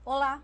Olá!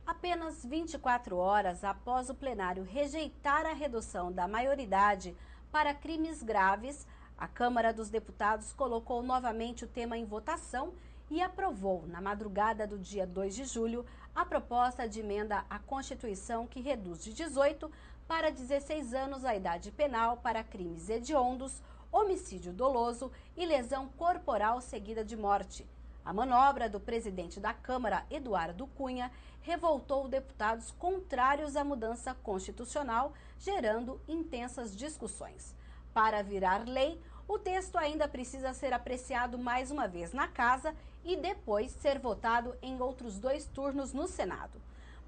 Apenas 24 horas após o plenário rejeitar a redução da maioridade para crimes graves, a Câmara dos Deputados colocou novamente o tema em votação e aprovou, na madrugada do dia 2 de julho, a proposta de emenda à Constituição que reduz de 18 para 16 anos a idade penal para crimes hediondos, homicídio doloso e lesão corporal seguida de morte. A manobra do presidente da Câmara, Eduardo Cunha, revoltou deputados contrários à mudança constitucional, gerando intensas discussões. Para virar lei, o texto ainda precisa ser apreciado mais uma vez na Casa e depois ser votado em outros 2 turnos no Senado.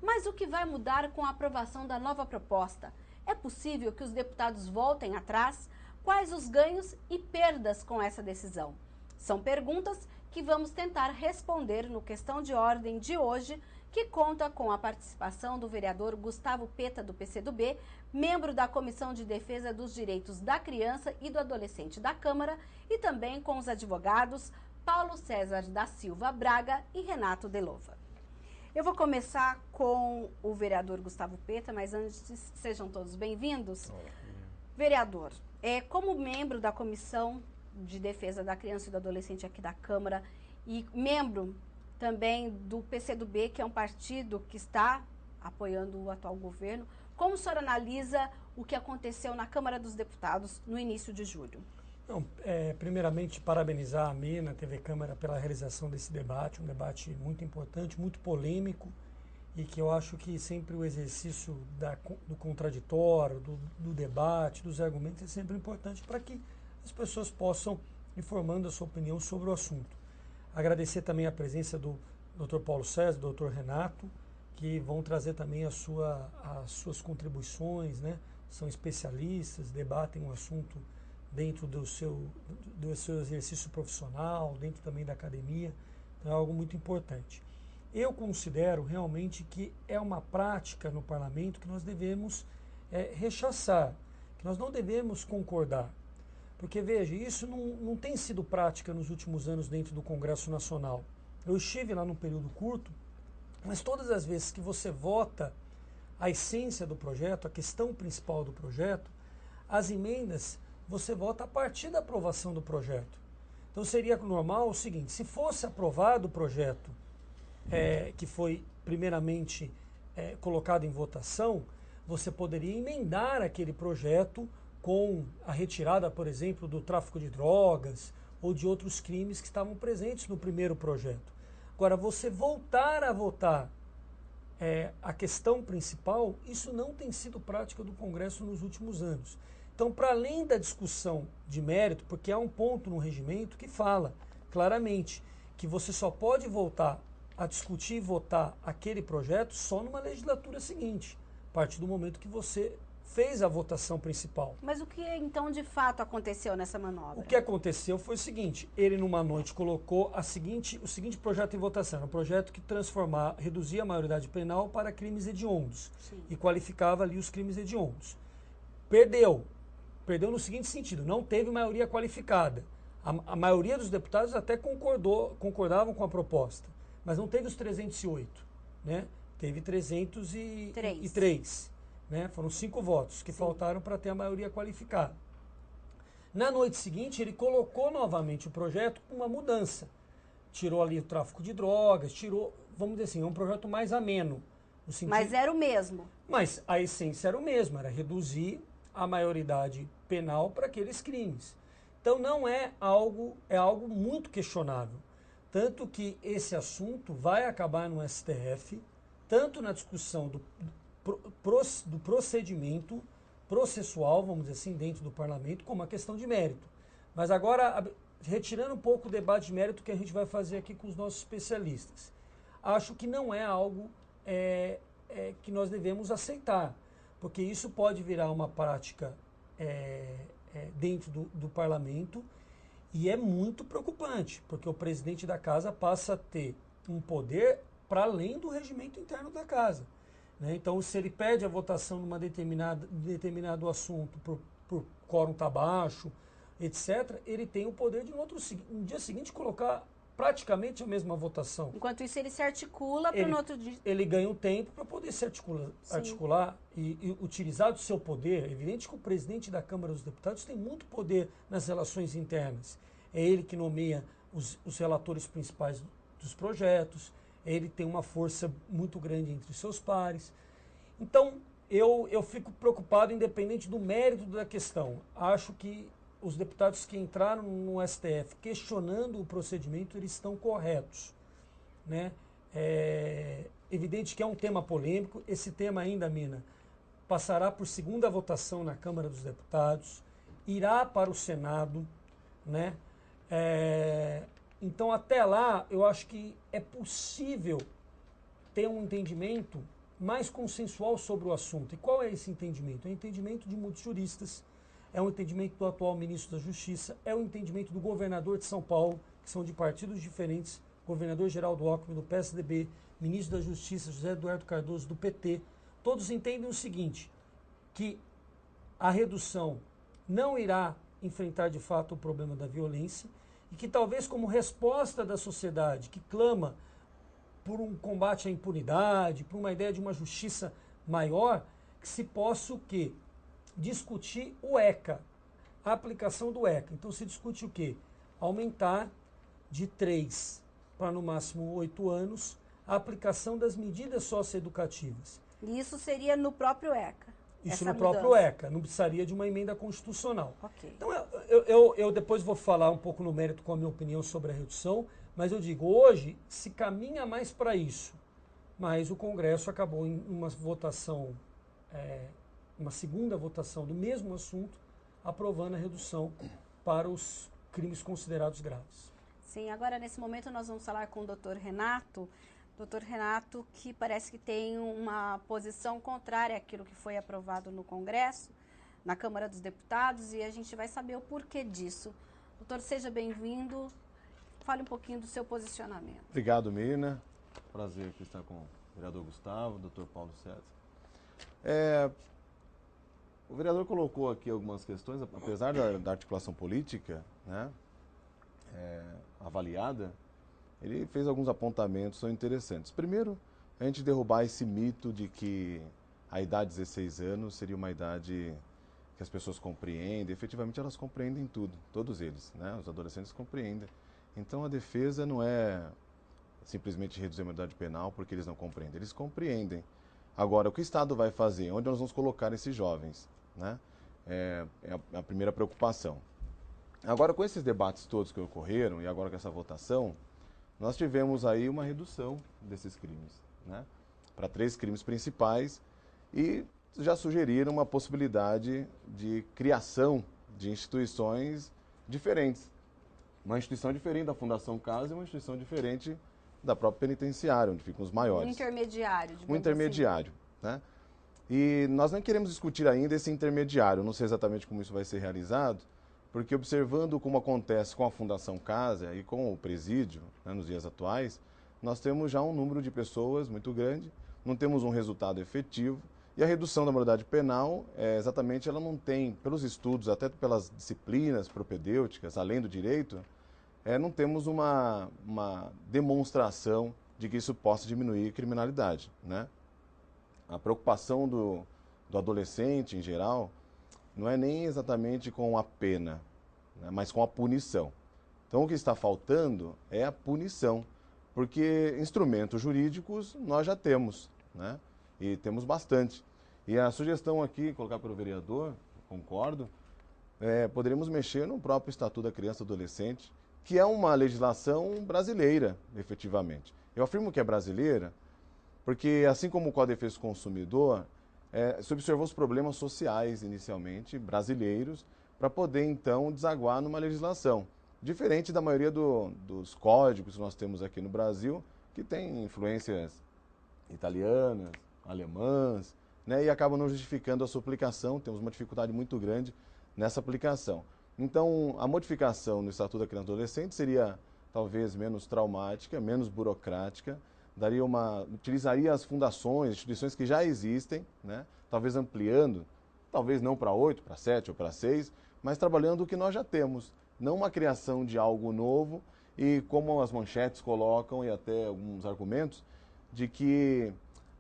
Mas o que vai mudar com a aprovação da nova proposta? É possível que os deputados voltem atrás? Quais os ganhos e perdas com essa decisão? São perguntas que vamos tentar responder no Questão de Ordem de hoje, que conta com a participação do vereador Gustavo Peta, do PCdoB, membro da Comissão de Defesa dos Direitos da Criança e do Adolescente da Câmara, e também com os advogados Paulo César da Silva Braga e Renato Delova. Eu vou começar com o vereador Gustavo Peta, mas antes, sejam todos bem-vindos. Vereador, como membro da Comissão de Defesa da Criança e do Adolescente aqui da Câmara e membro também do PCdoB, que é um partido que está apoiando o atual governo, como o senhor analisa o que aconteceu na Câmara dos Deputados no início de julho? Primeiramente, parabenizar a MENA, a TV Câmara, pela realização desse debate, um debate muito importante, muito polêmico, e que eu acho que sempre o exercício do contraditório, do debate, dos argumentos é sempre importante para que as pessoas possam ir formando a sua opinião sobre o assunto. Agradecer também a presença do Dr. Paulo César, do Dr. Renato, que vão trazer também as suas contribuições, né? São especialistas, debatem o assunto dentro do seu exercício profissional, dentro também da academia, então é algo muito importante. Eu considero realmente que é uma prática no parlamento que nós devemos rechaçar, que nós não devemos concordar. Porque, veja, isso não tem sido prática nos últimos anos dentro do Congresso Nacional. Eu estive lá num período curto, mas todas as vezes que você vota a essência do projeto, a questão principal do projeto, as emendas você vota a partir da aprovação do projeto. Então seria normal o seguinte, se fosse aprovado o projeto que foi primeiramente colocado em votação, você poderia emendar aquele projeto com a retirada, por exemplo, do tráfico de drogas ou de outros crimes que estavam presentes no primeiro projeto. Agora, você voltar a votar a questão principal, isso não tem sido prática do Congresso nos últimos anos. Então, para além da discussão de mérito, porque há um ponto no regimento que fala claramente que você só pode voltar a discutir e votar aquele projeto só numa legislatura seguinte, a partir do momento que você fez a votação principal. Mas o que então de fato aconteceu nessa manobra? O que aconteceu foi o seguinte, ele numa noite colocou o seguinte projeto em votação, um projeto que reduzia a maioridade penal para crimes hediondos. Sim. E qualificava ali os crimes hediondos. Perdeu no seguinte sentido, não teve maioria qualificada. A maioria dos deputados até concordavam com a proposta, mas não teve os 308, né? Teve 303. Né? Foram 5 votos que faltaram para ter a maioria qualificada. Na noite seguinte, ele colocou novamente o projeto com uma mudança. Tirou ali o tráfico de drogas, vamos dizer assim, é um projeto mais ameno. No sentido... Mas era o mesmo. Mas a essência era o mesmo, era reduzir a maioridade penal para aqueles crimes. Então não é algo muito questionável. Tanto que esse assunto vai acabar no STF, tanto na discussão do procedimento processual, vamos dizer assim, dentro do parlamento, como a questão de mérito. Mas agora, retirando um pouco o debate de mérito que a gente vai fazer aqui com os nossos especialistas, acho que não é algo que nós devemos aceitar, porque isso pode virar uma prática dentro do parlamento e é muito preocupante, porque o presidente da casa passa a ter um poder para além do regimento interno da casa. Então, se ele pede a votação numa determinado assunto por quórum tá baixo, etc., ele tem o poder de no dia seguinte colocar praticamente a mesma votação. Enquanto isso, ele se articula para no outro dia. Ele ganha um tempo para poder se articular e utilizar do seu poder. É evidente que o presidente da Câmara dos Deputados tem muito poder nas relações internas. É ele que nomeia os relatores principais dos projetos, ele tem uma força muito grande entre seus pares. Então, eu fico preocupado, independente do mérito da questão. Acho que os deputados que entraram no STF questionando o procedimento, eles estão corretos, né? É evidente que é um tema polêmico. Esse tema ainda, Mina, passará por segunda votação na Câmara dos Deputados, irá para o Senado, né? Então, até lá, eu acho que é possível ter um entendimento mais consensual sobre o assunto. E qual é esse entendimento? É o entendimento de muitos juristas, é o entendimento do atual ministro da Justiça, é o entendimento do governador de São Paulo, que são de partidos diferentes, governador Geraldo Alckmin, do PSDB, ministro da Justiça, José Eduardo Cardoso, do PT. Todos entendem o seguinte, que a redução não irá enfrentar de fato o problema da violência e que talvez como resposta da sociedade que clama por um combate à impunidade, por uma ideia de uma justiça maior, que se possa o quê? Discutir o ECA, a aplicação do ECA. Então se discute o quê? Aumentar de 3 para no máximo 8 anos a aplicação das medidas socioeducativas. E isso seria no próprio ECA? Isso no próprio ECA, não precisaria de uma emenda constitucional. Okay. Então eu depois vou falar um pouco no mérito com a minha opinião sobre a redução, mas eu digo, hoje se caminha mais para isso, mas o Congresso acabou em uma votação, uma segunda votação do mesmo assunto, aprovando a redução para os crimes considerados graves. Sim, agora nesse momento nós vamos falar com o Dr. Renato. Dr. Renato, que parece que tem uma posição contrária àquilo que foi aprovado no Congresso, na Câmara dos Deputados, e a gente vai saber o porquê disso. Doutor, seja bem-vindo. Fale um pouquinho do seu posicionamento. Obrigado, Mirna. Prazer aqui estar com o vereador Gustavo, doutor Paulo César. O vereador colocou aqui algumas questões, apesar da articulação política, né, avaliada, ele fez alguns apontamentos que são interessantes. Primeiro, a gente derrubar esse mito de que a idade de 16 anos seria uma idade que as pessoas compreendem. Efetivamente, elas compreendem tudo, todos eles, né? Os adolescentes compreendem. Então, a defesa não é simplesmente reduzir a maioridade penal porque eles não compreendem. Eles compreendem. Agora, o que o Estado vai fazer? Onde nós vamos colocar esses jovens, né? É a primeira preocupação. Agora, com esses debates todos que ocorreram e agora com essa votação, nós tivemos aí uma redução desses crimes, né, para 3 crimes principais e já sugeriram uma possibilidade de criação de instituições diferentes. Uma instituição diferente da Fundação Casa e uma instituição diferente da própria penitenciária, onde ficam os maiores. Um intermediário, digamos um intermediário, assim. Né? E nós não queremos discutir ainda esse intermediário, não sei exatamente como isso vai ser realizado, porque observando como acontece com a Fundação Casa e com o presídio, né, nos dias atuais, nós temos já um número de pessoas muito grande, não temos um resultado efetivo, e a redução da maioridade penal, exatamente, ela não tem, pelos estudos, até pelas disciplinas propedêuticas, além do direito, não temos uma demonstração de que isso possa diminuir a criminalidade, né? A preocupação do adolescente, em geral, não é nem exatamente com a pena, né, mas com a punição. Então, o que está faltando é a punição, porque instrumentos jurídicos nós já temos, né, e temos bastante. E a sugestão aqui, colocar pelo vereador, concordo, poderíamos mexer no próprio Estatuto da Criança e do Adolescente, que é uma legislação brasileira, efetivamente. Eu afirmo que é brasileira, porque assim como o Código de Defesa do Consumidor, se observou os problemas sociais, inicialmente, brasileiros, para poder, então, desaguar numa legislação. Diferente da maioria dos códigos que nós temos aqui no Brasil, que tem influências italianas, alemãs, né, e acabam não justificando a sua aplicação. Temos uma dificuldade muito grande nessa aplicação. Então, a modificação no Estatuto da Criança e do Adolescente seria, talvez, menos traumática, menos burocrática, utilizaria as fundações, instituições que já existem, né? Talvez ampliando, talvez não para 8, para 7 ou para 6, mas trabalhando o que nós já temos, não uma criação de algo novo e como as manchetes colocam e até alguns argumentos, de que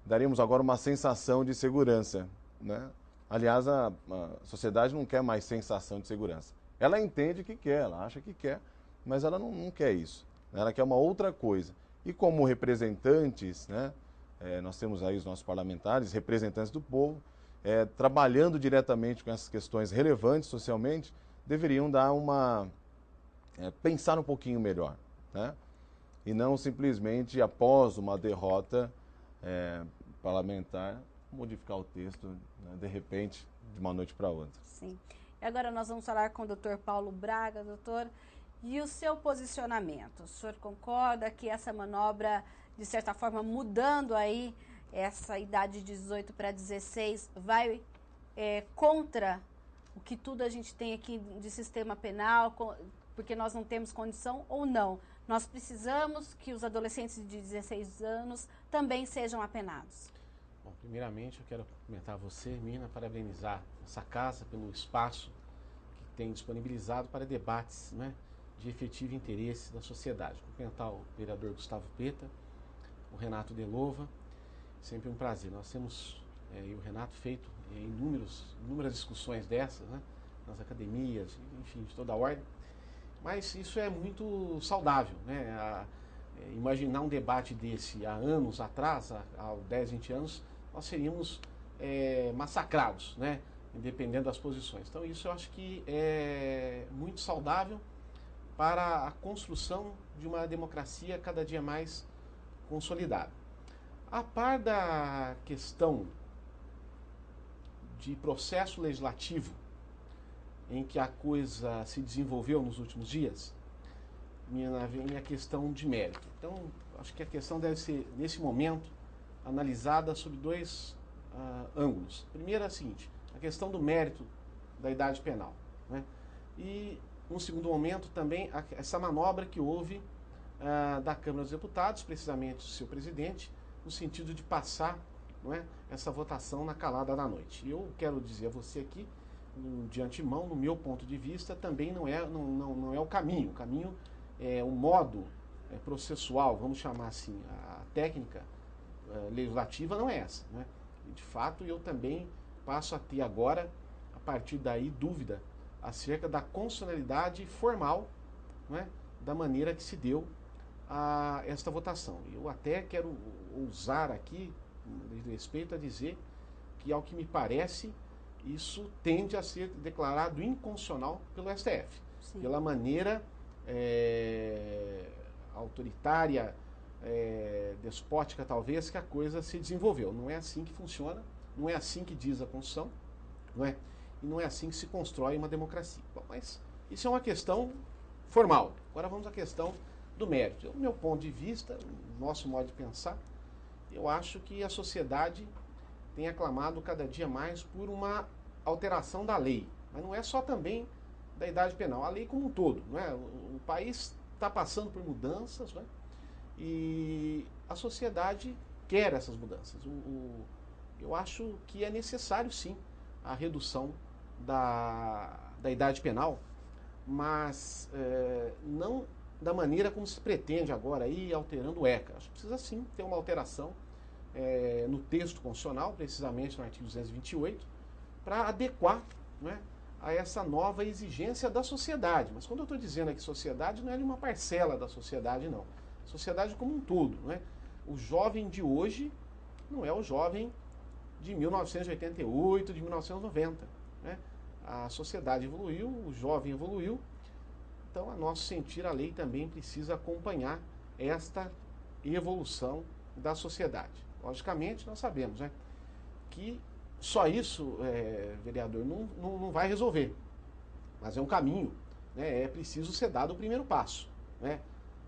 daríamos agora uma sensação de segurança, né? Aliás, a sociedade não quer mais sensação de segurança. Ela entende que quer, ela acha que quer, mas ela não quer isso. Ela quer uma outra coisa. E como representantes, né, nós temos aí os nossos parlamentares, representantes do povo, trabalhando diretamente com essas questões relevantes socialmente, deveriam dar pensar um pouquinho melhor, né? E não simplesmente, após uma derrota parlamentar, modificar o texto, né, de repente, de uma noite para outra. Sim. E agora nós vamos falar com o doutor Paulo Braga. Doutor, e o seu posicionamento? O senhor concorda que essa manobra, de certa forma, mudando aí essa idade de 18 para 16, vai contra o que tudo a gente tem aqui de sistema penal, porque nós não temos condição ou não? Nós precisamos que os adolescentes de 16 anos também sejam apenados. Bom, primeiramente eu quero cumprimentar você, Mina, parabenizar essa casa pelo espaço que tem disponibilizado para debates, né, de efetivo interesse da sociedade. Cumprimentar o vereador Gustavo Peta, o Renato Delova, sempre um prazer. Nós temos, e o Renato, feito inúmeras discussões dessas, né, nas academias, enfim, de toda a ordem, mas isso é muito saudável, né? Imaginar um debate desse há anos atrás, há 10, 20 anos, nós seríamos massacrados, né? Independendo das posições. Então isso eu acho que é muito saudável para a construção de uma democracia cada dia mais consolidada. A par da questão de processo legislativo em que a coisa se desenvolveu nos últimos dias, vem a questão de mérito. Então, acho que a questão deve ser, nesse momento, analisada sob dois ângulos. Primeiro é a seguinte, a questão do mérito da idade penal, né? E, num segundo momento, também essa manobra que houve da Câmara dos Deputados, precisamente o seu presidente, no sentido de passar, não é, essa votação na calada da noite. E eu quero dizer a você aqui, de antemão, no meu ponto de vista, também não é o caminho. O caminho o modo processual, vamos chamar assim, a técnica legislativa não é essa, né? E, de fato, eu também passo a ter agora, a partir daí, dúvida acerca da constitucionalidade formal, né, da maneira que se deu esta votação. Eu até quero ousar aqui, de respeito a dizer que, ao que me parece, isso tende a ser declarado inconstitucional pelo STF. Sim. Pela maneira autoritária, despótica talvez, que a coisa se desenvolveu. Não é assim que funciona, não é assim que diz a Constituição, não é? E não é assim que se constrói uma democracia. Bom, mas isso é uma questão formal. Agora vamos à questão do mérito. Do meu ponto de vista, nosso modo de pensar, eu acho que a sociedade tem aclamado cada dia mais por uma alteração da lei. Mas não é só também da idade penal, a lei como um todo, não é? O país está passando por mudanças, não é? E a sociedade quer essas mudanças. Eu acho que é necessário, sim, a redução da idade penal, mas não da maneira como se pretende agora, aí, alterando o ECA. Acho que precisa, sim, ter uma alteração no texto constitucional, precisamente no artigo 228, para adequar, não é, a essa nova exigência da sociedade. Mas quando eu estou dizendo aqui sociedade, não é de uma parcela da sociedade, não. Sociedade como um todo, não é? O jovem de hoje não é o jovem de 1988, de 1990. Né? A sociedade evoluiu, o jovem evoluiu, então, a nosso sentir, a lei também precisa acompanhar esta evolução da sociedade. Logicamente, nós sabemos, né, que só isso, vereador, não vai resolver, mas é um caminho, né? É preciso ser dado o primeiro passo, né?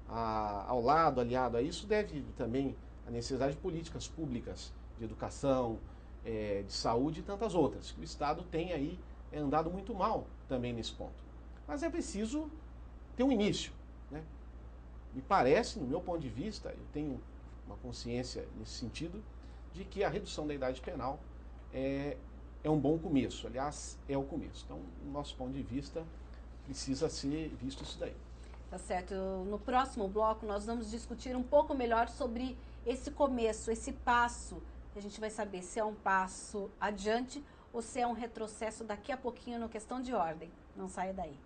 Ao lado, aliado a isso, deve também a necessidade de políticas públicas, de educação, de saúde e tantas outras, que o Estado tem aí andado muito mal também nesse ponto. Mas é preciso ter um início, né? Me parece, no meu ponto de vista, eu tenho uma consciência nesse sentido, de que a redução da idade penal é um bom começo. Aliás, é o começo. Então, do nosso ponto de vista, precisa ser visto isso daí. Tá certo. No próximo bloco, nós vamos discutir um pouco melhor sobre esse começo, esse passo. A gente vai saber se é um passo adiante ou se é um retrocesso daqui a pouquinho no Questão de Ordem. Não saia daí.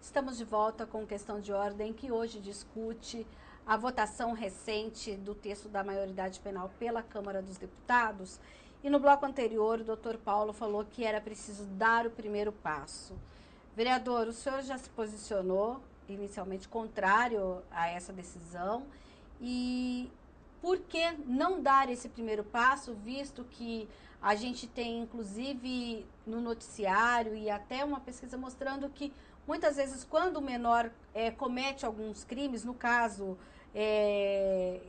Estamos de volta com Questão de Ordem, que hoje discute a votação recente do texto da maioridade penal pela Câmara dos Deputados. E no bloco anterior, o doutor Paulo falou que era preciso dar o primeiro passo. Vereador, o senhor já se posicionou inicialmente contrário a essa decisão. E por que não dar esse primeiro passo, visto que a gente tem, inclusive, no noticiário e até uma pesquisa mostrando que muitas vezes, quando o menor comete alguns crimes, no caso,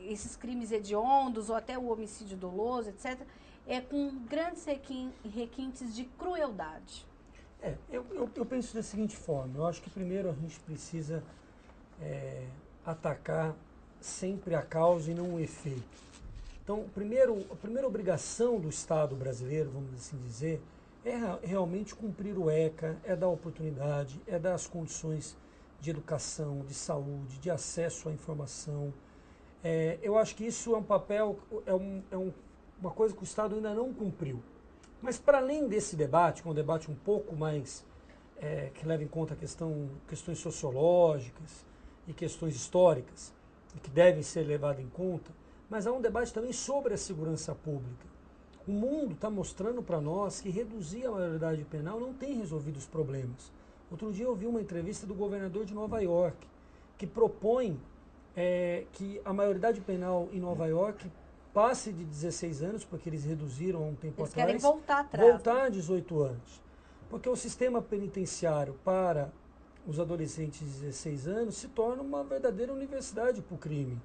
esses crimes hediondos ou até o homicídio doloso, etc., é com grandes requintes de crueldade. Eu penso da seguinte forma, eu acho que primeiro a gente precisa atacar sempre a causa e não o efeito. Então, a primeira obrigação do Estado brasileiro, vamos assim dizer, é realmente cumprir o ECA, é dar oportunidade, é dar as condições de educação, de saúde, de acesso à informação. Eu acho que isso é um papel, uma coisa que o Estado ainda não cumpriu. Mas para além desse debate, que é um debate um pouco mais, que leva em conta questões sociológicas e questões históricas, e que devem ser levadas em conta, mas há um debate também sobre a segurança pública. O mundo está mostrando para nós que reduzir a maioridade penal não tem resolvido os problemas. Outro dia eu vi uma entrevista do governador de Nova York, que propõe que a maioridade penal em Nova York passe de 16 anos, porque eles reduziram há um tempo atrás. Eles querem voltar atrás. Voltar a 18 anos. Porque o sistema penitenciário para os adolescentes de 16 anos se torna uma verdadeira universidade para o crime.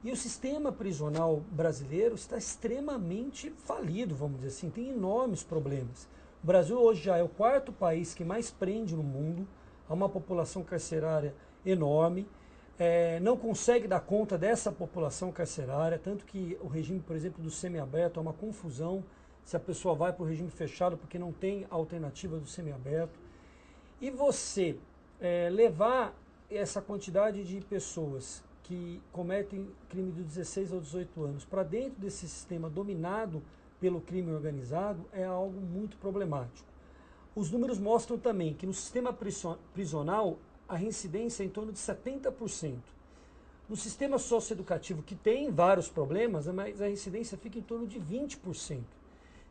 E o sistema prisional brasileiro está extremamente falido, vamos dizer assim, tem enormes problemas. O Brasil hoje já é o 4º país que mais prende no mundo, há uma população carcerária enorme, não consegue dar conta dessa população carcerária, tanto que o regime, por exemplo, do semiaberto é uma confusão se a pessoa vai para o regime fechado porque não tem alternativa do semiaberto. E você levar essa quantidade de pessoas que cometem crime de 16 a 18 anos para dentro desse sistema dominado pelo crime organizado é algo muito problemático. Os números mostram também que no sistema prisional a reincidência é em torno de 70%. No sistema socioeducativo, que tem vários problemas, mas a reincidência fica em torno de 20%.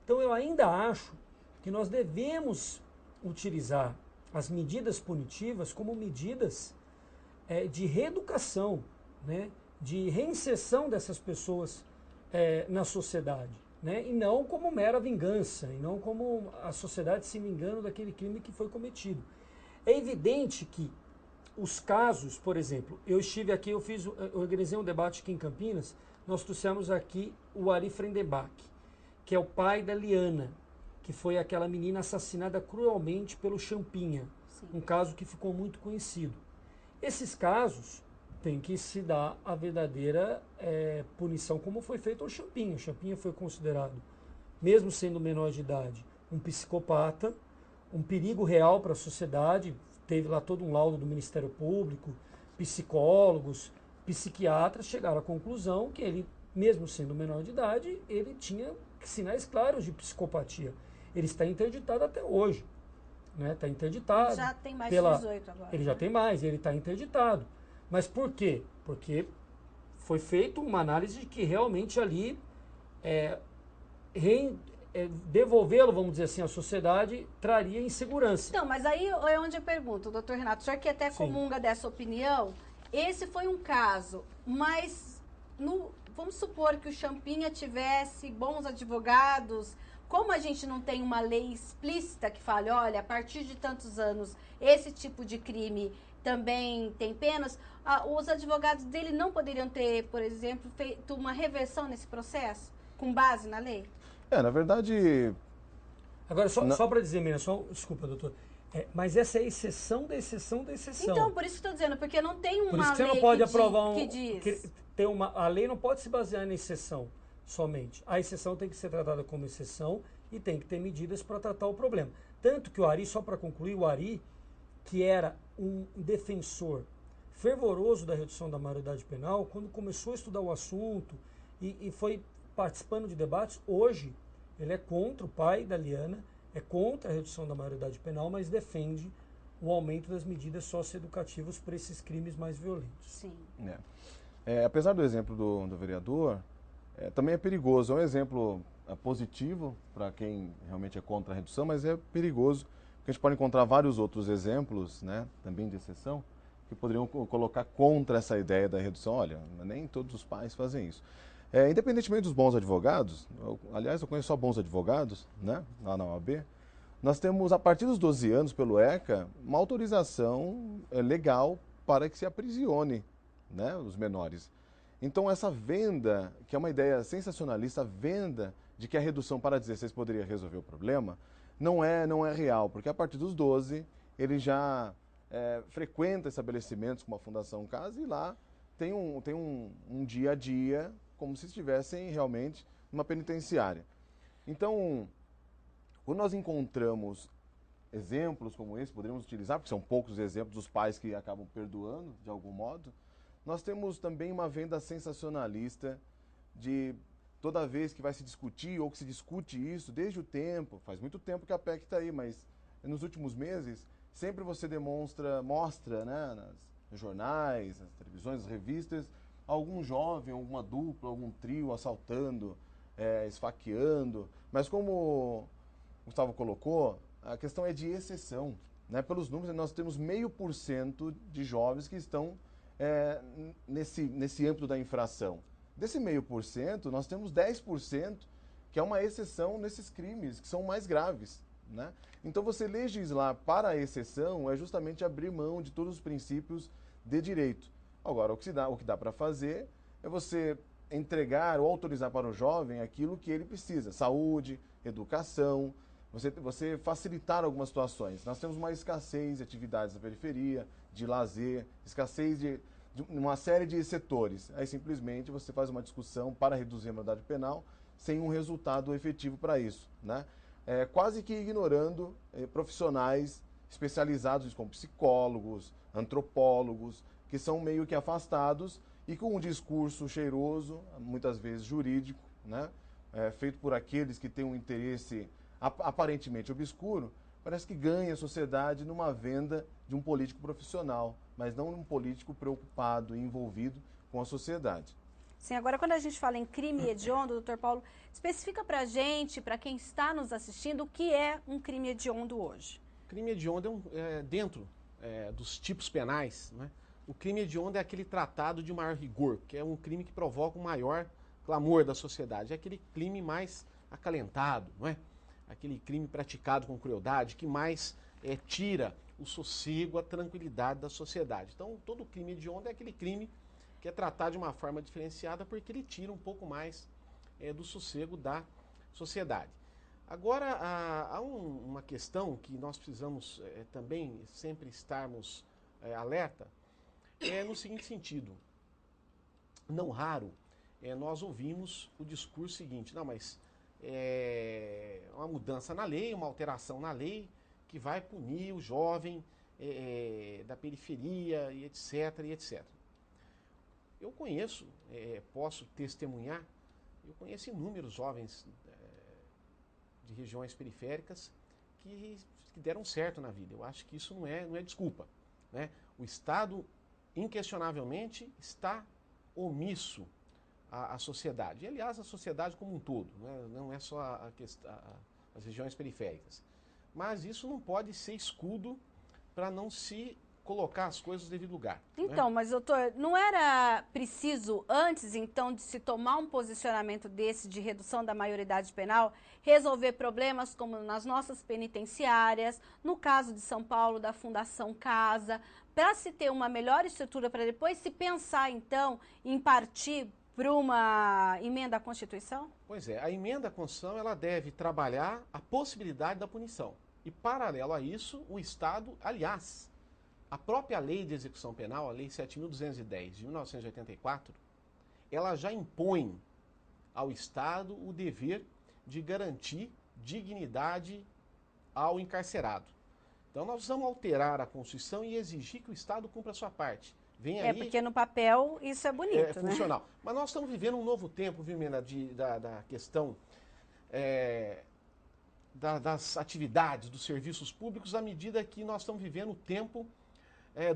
Então eu ainda acho que nós devemos utilizar as medidas punitivas como medidas de reeducação, né, de reinserção dessas pessoas na sociedade, né, e não como mera vingança, e não como a sociedade se vingando daquele crime que foi cometido. É evidente que os casos, por exemplo, eu estive aqui, eu organizei um debate aqui em Campinas, nós trouxemos aqui o Ari Frendenbach, que é o pai da Liana, que foi aquela menina assassinada cruelmente pelo Champinha, um caso que ficou muito conhecido. Esses casos tem que se dar a verdadeira punição, como foi feito ao Champinha. O Champinha foi considerado, mesmo sendo menor de idade, um psicopata, um perigo real para a sociedade. Teve lá todo um laudo do Ministério Público, psicólogos, psiquiatras chegaram à conclusão que ele, mesmo sendo menor de idade, ele tinha sinais claros de psicopatia. Ele está interditado até hoje. Né? Está interditado. Já tem mais de 18 agora. Ele já tem mais, ele está interditado. Mas por quê? Porque foi feita uma análise de que realmente ali devolvê-lo, vamos dizer assim, à sociedade traria insegurança. Então, mas aí é onde eu pergunto, doutor Renato, o senhor que até comunga dessa opinião, esse foi um caso, mas vamos supor que o Champinha tivesse bons advogados, como a gente não tem uma lei explícita que fale, olha, a partir de tantos anos, esse tipo de crime também tem penas, os advogados dele não poderiam ter, por exemplo, feito uma reversão nesse processo, com base na lei? Na verdade... Agora, só para dizer, Miriam, desculpa, doutor, Mas essa é a exceção da exceção da exceção. Então, por isso que estou dizendo, porque não tem uma por isso que lei você não pode que aprovar que diz. a lei não pode se basear na exceção somente. A exceção tem que ser tratada como exceção e tem que ter medidas para tratar o problema. Tanto que o Ari, só para concluir, o Ari, que era um defensor fervoroso da redução da maioridade penal, quando começou a estudar o assunto e foi participando de debates, hoje ele é contra, o pai da Liana, é contra a redução da maioridade penal, mas defende o aumento das medidas socioeducativas para esses crimes mais violentos. Sim. Apesar do exemplo do vereador, também é perigoso. É um exemplo positivo para quem realmente é contra a redução, mas é perigoso, porque a gente pode encontrar vários outros exemplos, né, também de exceção, que poderiam colocar contra essa ideia da redução. Olha, nem todos os pais fazem isso. Independentemente dos bons advogados, aliás, eu conheço só bons advogados, né, lá na OAB, nós temos, a partir dos 12 anos, pelo ECA, uma autorização legal para que se aprisione, né, os menores. Então, essa venda, que é uma ideia sensacionalista, a venda de que a redução para 16 poderia resolver o problema, não é real, porque a partir dos 12, ele já frequenta estabelecimentos como a Fundação Casa e lá tem um dia a dia como se estivessem realmente numa penitenciária. Então, quando nós encontramos exemplos como esse, poderíamos utilizar, porque são poucos exemplos dos pais que acabam perdoando de algum modo, nós temos também uma venda sensacionalista de toda vez que vai se discutir ou que se discute isso, desde o tempo, faz muito tempo que a PEC está aí, mas nos últimos meses, sempre você mostra, né, nos jornais, nas televisões, nas revistas, algum jovem, alguma dupla, algum trio assaltando, esfaqueando. Mas como o Gustavo colocou, a questão é de exceção. Né? Pelos números, nós temos 0,5% de jovens que estão nesse âmbito da infração. Desse 0,5%, nós temos 10%, que é uma exceção nesses crimes que são mais graves. Né? Então, você legislar para a exceção é justamente abrir mão de todos os princípios de direito. Agora, o que dá para fazer é você entregar ou autorizar para o jovem aquilo que ele precisa. Saúde, educação, você facilitar algumas situações. Nós temos uma escassez de atividades na periferia, de lazer, escassez de uma série de setores. Aí simplesmente você faz uma discussão para reduzir a maioridade penal sem um resultado efetivo para isso. Né? Quase que ignorando profissionais especializados como psicólogos, antropólogos, que são meio que afastados e com um discurso cheiroso, muitas vezes jurídico, né? Feito por aqueles que têm um interesse aparentemente obscuro, parece que ganha a sociedade numa venda de um político profissional, mas não um político preocupado e envolvido com a sociedade. Sim, agora quando a gente fala em crime hediondo, doutor Paulo, especifica para a gente, para quem está nos assistindo, o que é um crime hediondo hoje? Crime hediondo dentro dos tipos penais, né? O crime hediondo é aquele tratado de maior rigor, que é um crime que provoca um maior clamor da sociedade. É aquele crime mais acalentado, não é? Aquele crime praticado com crueldade, que mais tira o sossego, a tranquilidade da sociedade. Então, todo crime hediondo é aquele crime que é tratado de uma forma diferenciada porque ele tira um pouco mais do sossego da sociedade. Agora, há uma questão que nós precisamos também sempre estarmos alerta, no seguinte sentido. Não raro, nós ouvimos o discurso seguinte: não, mas uma mudança na lei, uma alteração na lei que vai punir o jovem da periferia, e etc, e etc. Eu conheço, posso testemunhar, eu conheço inúmeros jovens de regiões periféricas que deram certo na vida. Eu acho que isso não é desculpa. Né? O Estado, inquestionavelmente, está omisso à sociedade. E, aliás, a sociedade como um todo, né? Não é só as regiões periféricas. Mas isso não pode ser escudo para não se colocar as coisas no devido lugar. Então, né? mas doutor, não era preciso antes, então, de se tomar um posicionamento desse de redução da maioridade penal, resolver problemas como nas nossas penitenciárias, no caso de São Paulo, da Fundação Casa, para se ter uma melhor estrutura, para depois se pensar, então, em partir para uma emenda à Constituição? Pois é, a emenda à Constituição ela deve trabalhar a possibilidade da punição E, paralelo a isso, o Estado, aliás, a própria Lei de Execução Penal, a Lei 7.210 de 1984, ela já impõe ao Estado o dever de garantir dignidade ao encarcerado. Então nós vamos alterar a Constituição e exigir que o Estado cumpra a sua parte. Vem aí, porque no papel isso é bonito, né? funcional. Mas nós estamos vivendo um novo tempo, viu, Mena, da questão das atividades, dos serviços públicos, à medida que nós estamos vivendo o tempo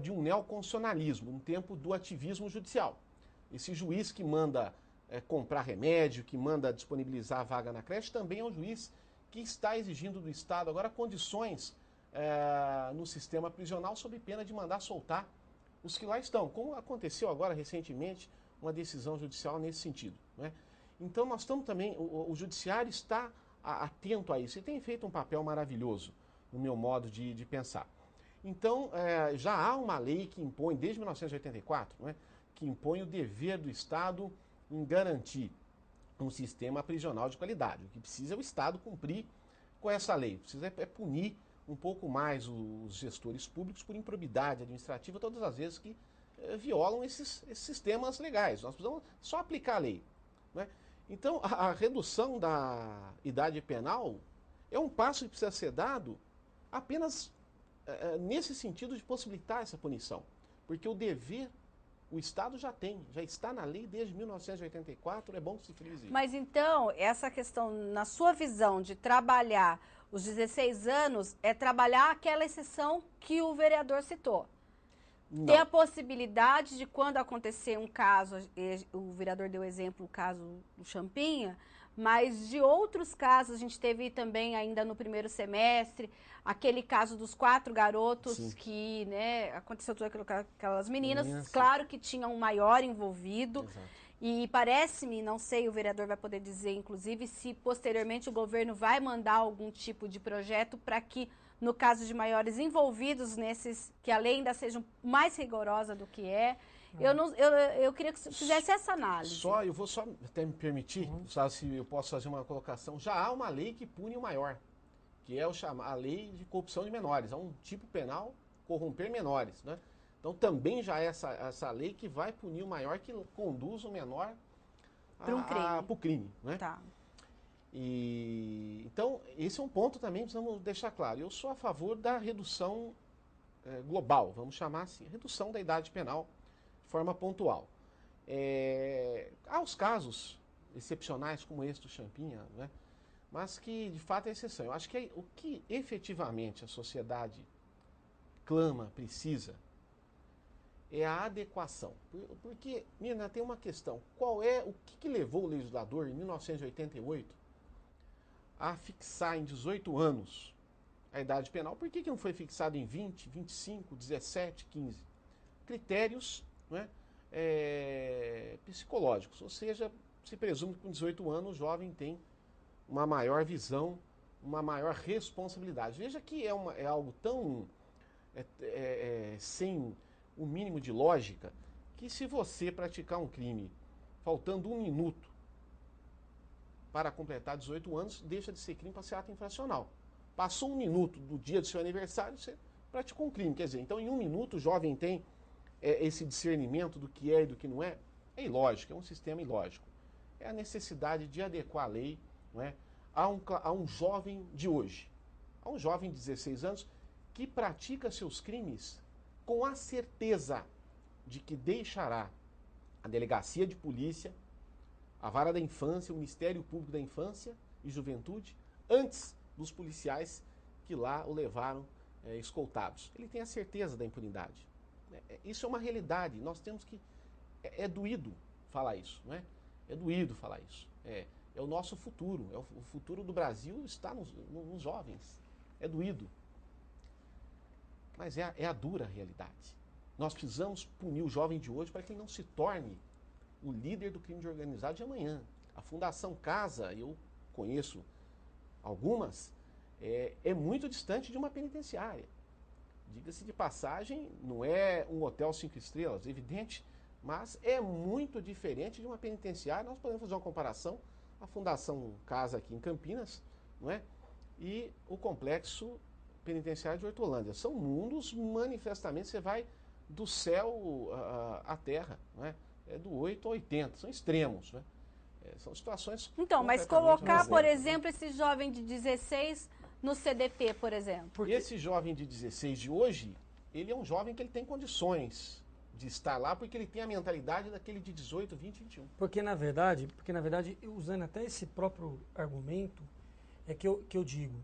de um neoconstitucionalismo, um tempo do ativismo judicial. Esse juiz que manda comprar remédio, que manda disponibilizar a vaga na creche, também é um juiz que está exigindo do Estado agora condições no sistema prisional sob pena de mandar soltar os que lá estão, como aconteceu agora recentemente uma decisão judicial nesse sentido, né? Então nós estamos também, o judiciário está atento a isso e tem feito um papel maravilhoso no meu modo de pensar. Então já há uma lei que impõe, desde 1984, né, que impõe o dever do Estado em garantir um sistema prisional de qualidade. O que precisa é o Estado cumprir com essa lei, precisa punir um pouco mais os gestores públicos por improbidade administrativa todas as vezes que violam esses sistemas legais. Nós precisamos só aplicar a lei, né? Então, a redução da idade penal é um passo que precisa ser dado apenas nesse sentido de possibilitar essa punição. Porque o dever, o Estado já tem, já está na lei desde 1984, é bom que se frise isso. Mas então, essa questão, na sua visão de trabalhar os 16 anos, é trabalhar aquela exceção que o vereador citou. Não. Tem a possibilidade de, quando acontecer um caso, o vereador deu exemplo, o caso do Champinha, mas de outros casos, a gente teve também ainda no primeiro semestre, aquele caso dos 4 garotos. Sim. Que, né, aconteceu tudo aquilo com aquelas meninas, claro que tinha um maior envolvido. Exato. E parece-me, não sei, o vereador vai poder dizer, inclusive, se posteriormente o governo vai mandar algum tipo de projeto para que, no caso de maiores envolvidos nesses, que a lei ainda seja mais rigorosa do que é. Eu queria que você fizesse essa análise. Eu vou só até me permitir, sabe, se eu posso fazer uma colocação. Já há uma lei que pune o maior, que é a lei de corrupção de menores. É um tipo penal, corromper menores, né? Então também já é essa lei que vai punir o maior que conduz o menor para o crime, né? Tá. Então, esse é um ponto também que precisamos deixar claro. Eu sou a favor da redução global, vamos chamar assim, redução da idade penal de forma pontual. Há os casos excepcionais como esse do Champinha, né? Mas que de fato é exceção. Eu acho que o que efetivamente a sociedade clama, precisa, é a adequação. Porque, Nina, tem uma questão. O que levou o legislador, em 1988, a fixar em 18 anos a idade penal? Por que não foi fixado em 20, 25, 17, 15? Critérios, né, psicológicos. Ou seja, se presume que com 18 anos o jovem tem uma maior visão, uma maior responsabilidade. Veja que é algo tão sem o mínimo de lógica, que se você praticar um crime faltando 1 minuto para completar 18 anos, deixa de ser crime para ser ato infracional. Passou 1 minuto do dia do seu aniversário, você praticou um crime. Quer dizer, então em 1 minuto o jovem tem esse discernimento do que é e do que não é. É ilógico, é um sistema ilógico. É a necessidade de adequar a lei, não é, a um jovem de hoje. A um jovem de 16 anos que pratica seus crimes com a certeza de que deixará a delegacia de polícia, a vara da infância, o Ministério Público da Infância e Juventude, antes dos policiais que lá o levaram escoltados. Ele tem a certeza da impunidade. Isso é uma realidade. Nós temos que... É doído falar isso, não é? É doído falar isso. É o nosso futuro. O futuro do Brasil está nos jovens. É doído. Mas é a dura realidade. Nós precisamos punir o jovem de hoje para que ele não se torne o líder do crime organizado de amanhã. A Fundação Casa, eu conheço algumas, é muito distante de uma penitenciária. Diga-se de passagem, não é um hotel 5 estrelas, evidente, mas é muito diferente de uma penitenciária. Nós podemos fazer uma comparação, a Fundação Casa aqui em Campinas, não é? E o complexo penitenciária de Hortolândia. São mundos manifestamente, você vai do céu à terra, não é? É do 8 ao 80, são extremos, né? São situações. Então, mas colocar, por exemplo, esse jovem de 16 no CDP, por exemplo. Porque esse jovem de 16 de hoje, ele é um jovem que ele tem condições de estar lá, porque ele tem a mentalidade daquele de 18, 20, 21. Porque na verdade, usando até esse próprio argumento, é que eu digo,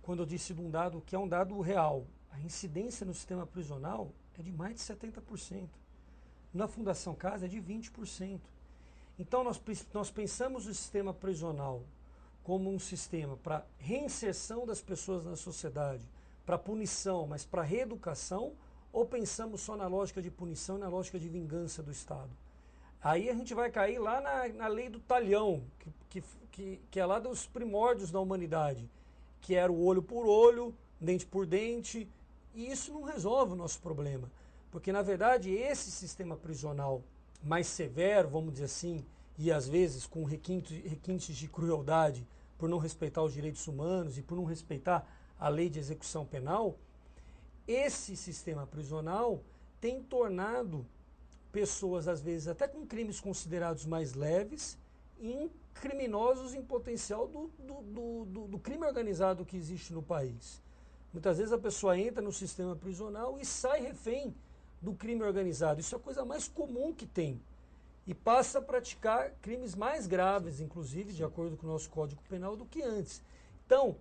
quando eu disse de um dado que é um dado real, a incidência no sistema prisional é de mais de 70%. Na Fundação Casa é de 20%. Então nós pensamos o sistema prisional como um sistema para reinserção das pessoas na sociedade, para punição, mas para reeducação, ou pensamos só na lógica de punição e na lógica de vingança do Estado? Aí a gente vai cair lá na lei do talhão, que é lá dos primórdios da humanidade, que era o olho por olho, dente por dente, e isso não resolve o nosso problema. Porque, na verdade, esse sistema prisional mais severo, vamos dizer assim, e às vezes com requintes de crueldade, por não respeitar os direitos humanos e por não respeitar a lei de execução penal, esse sistema prisional tem tornado pessoas, às vezes, até com crimes considerados mais leves, em criminosos em potencial do crime organizado que existe no país. Muitas vezes a pessoa entra no sistema prisional e sai refém do crime organizado. Isso é a coisa mais comum que tem. E passa a praticar crimes mais graves, inclusive, de acordo com o nosso Código Penal, do que antes. Então,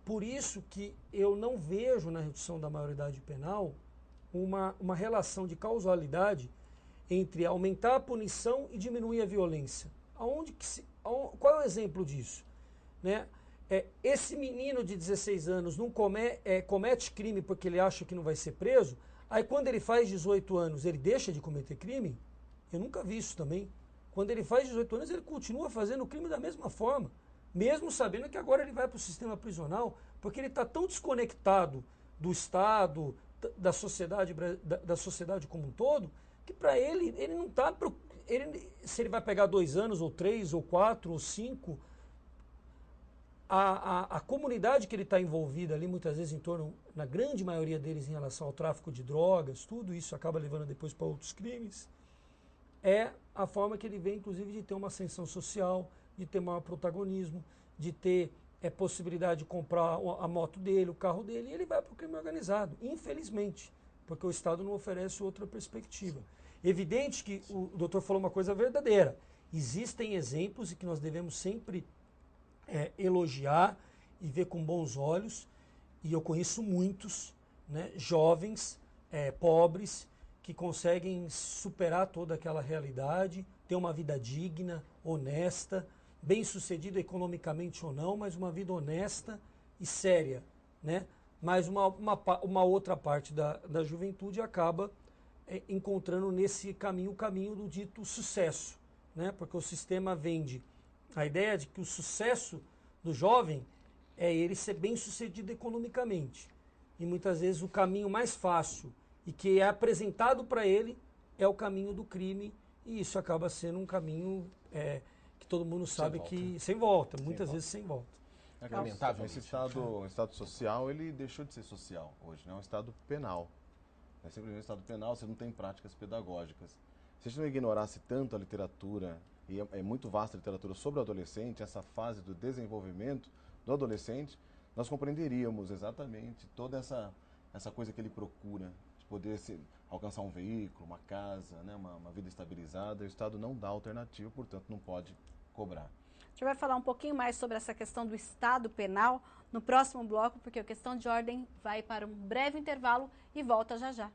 por isso que eu não vejo na redução da maioridade penal uma relação de causalidade entre aumentar a punição e diminuir a violência. Qual é o exemplo disso? Né? Esse menino de 16 anos não comete crime porque ele acha que não vai ser preso, aí quando ele faz 18 anos ele deixa de cometer crime? Eu nunca vi isso também. Quando ele faz 18 anos ele continua fazendo o crime da mesma forma, mesmo sabendo que agora ele vai para o sistema prisional, porque ele está tão desconectado do Estado, da sociedade como um todo, que para ele não está... Se ele vai pegar 2 anos, ou 3, ou 4, ou 5, a comunidade que ele está envolvida ali, muitas vezes em torno, na grande maioria deles, em relação ao tráfico de drogas, tudo isso acaba levando depois para outros crimes, é a forma que ele vê, inclusive, de ter uma ascensão social, de ter maior protagonismo, de ter possibilidade de comprar a moto dele, o carro dele, e ele vai para o crime organizado, infelizmente, porque o Estado não oferece outra perspectiva. Evidente que o doutor falou uma coisa verdadeira. Existem exemplos e que nós devemos sempre elogiar e ver com bons olhos, e eu conheço muitos, né, jovens, pobres, que conseguem superar toda aquela realidade, ter uma vida digna, honesta, bem-sucedida economicamente ou não, mas uma vida honesta e séria, né? Mas uma outra parte da juventude acaba encontrando nesse caminho o caminho do dito sucesso, né? Porque o sistema vende a ideia de que o sucesso do jovem é ele ser bem-sucedido economicamente. E muitas vezes o caminho mais fácil e que é apresentado para ele é o caminho do crime, e isso acaba sendo um caminho que todo mundo sabe que sem volta, muitas vezes sem volta. É lamentável. Esse estado social, ele deixou de ser social hoje, né? É um estado penal. É simplesmente um estado penal, você não tem práticas pedagógicas. Se a gente não ignorasse tanto a literatura, e é muito vasta a literatura sobre o adolescente, essa fase do desenvolvimento do adolescente, nós compreenderíamos exatamente toda essa coisa que ele procura, de poder alcançar um veículo, uma casa, né? Uma vida estabilizada. O Estado não dá alternativa, portanto não pode cobrar. A gente vai falar um pouquinho mais sobre essa questão do Estado penal no próximo bloco, porque a Questão de Ordem vai para um breve intervalo e volta já já.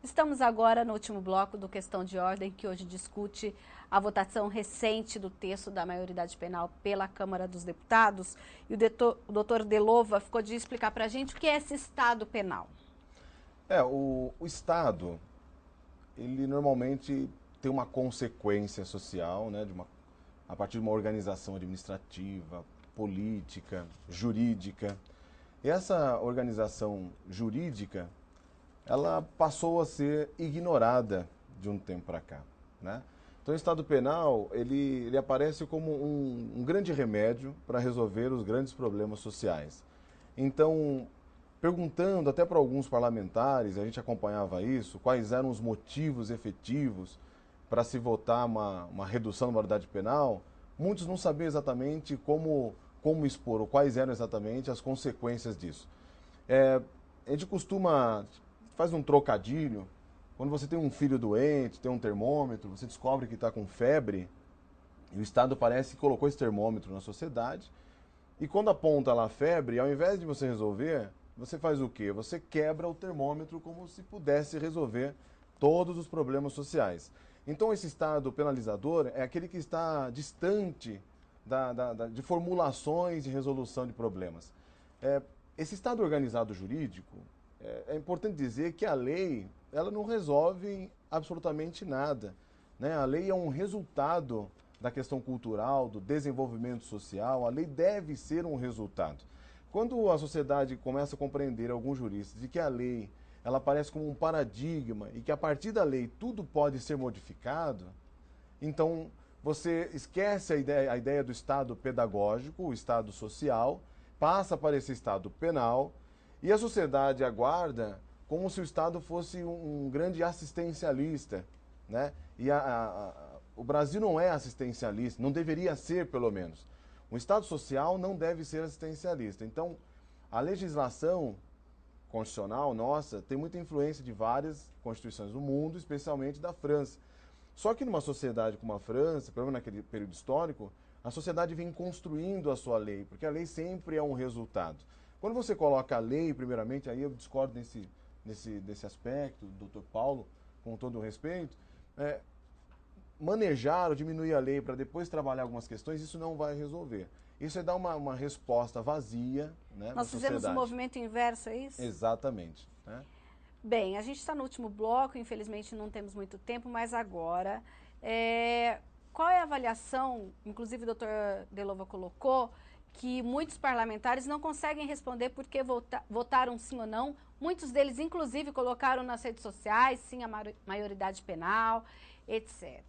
Estamos agora no último bloco do Questão de Ordem, que hoje discute a votação recente do texto da maioridade penal pela Câmara dos Deputados. E o doutor Delova ficou de explicar para a gente o que é esse Estado penal. O Estado, ele normalmente tem uma consequência social, né, a partir de uma organização administrativa, política, jurídica. E essa organização jurídica, ela passou a ser ignorada de um tempo para cá, né? Então o Estado Penal, ele aparece como um grande remédio para resolver os grandes problemas sociais. Então, perguntando até para alguns parlamentares, a gente acompanhava isso, quais eram os motivos efetivos para se votar uma redução da maioridade penal, muitos não sabiam exatamente como expor, ou quais eram exatamente as consequências disso. A gente faz um trocadilho, quando você tem um filho doente, tem um termômetro, você descobre que está com febre, e o Estado parece que colocou esse termômetro na sociedade, e quando aponta lá a febre, ao invés de você resolver, você faz o quê? Você quebra o termômetro como se pudesse resolver todos os problemas sociais. Então esse Estado penalizador é aquele que está distante de formulações de resolução de problemas. Esse Estado organizado jurídico, é importante dizer que a lei ela não resolve absolutamente nada, né? A lei é um resultado da questão cultural, do desenvolvimento social, a lei deve ser um resultado. Quando a sociedade começa a compreender, alguns juristas, de que a lei ela aparece como um paradigma e que a partir da lei tudo pode ser modificado, então você esquece a ideia do Estado pedagógico, o Estado social, passa para esse Estado penal e a sociedade aguarda como se o Estado fosse um grande assistencialista, né? E o Brasil não é assistencialista, não deveria ser, pelo menos. Um Estado social não deve ser assistencialista. Então, a legislação constitucional nossa tem muita influência de várias constituições do mundo, especialmente da França. Só que numa sociedade como a França, pelo menos naquele período histórico, a sociedade vem construindo a sua lei, porque a lei sempre é um resultado. Quando você coloca a lei, primeiramente, aí eu discordo desse aspecto, do Dr. Paulo, com todo o respeito, manejar ou diminuir a lei para depois trabalhar algumas questões, isso não vai resolver. Isso é dar uma resposta vazia, né, Nós fizemos um movimento inverso, é isso? Exatamente. Né? Bem, a gente está no último bloco, infelizmente não temos muito tempo, mas agora, qual é a avaliação, inclusive o doutor Delova colocou, que muitos parlamentares não conseguem responder porque votaram sim ou não, muitos deles inclusive colocaram nas redes sociais, sim a maioridade penal, etc.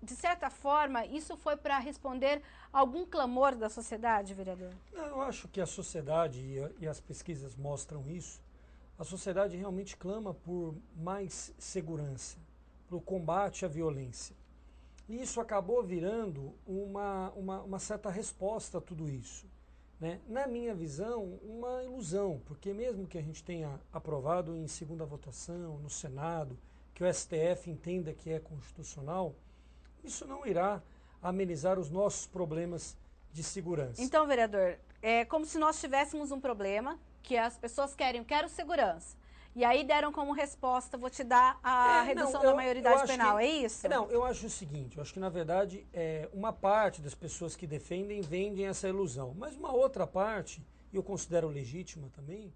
De certa forma, isso foi para responder algum clamor da sociedade, vereador? Não, eu acho que a sociedade, e as pesquisas mostram isso, a sociedade realmente clama por mais segurança, pelo combate à violência. E isso acabou virando uma certa resposta a tudo isso. Né? Na minha visão, uma ilusão, porque mesmo que a gente tenha aprovado em segunda votação, no Senado, que o STF entenda que é constitucional, isso não irá amenizar os nossos problemas de segurança. Então, vereador, é como se nós tivéssemos um problema que as pessoas quero segurança. E aí deram como resposta, vou te dar a redução da maioridade penal, é isso? Não, eu acho o seguinte, eu acho que na verdade uma parte das pessoas que vendem essa ilusão, mas uma outra parte, e eu considero legítima também,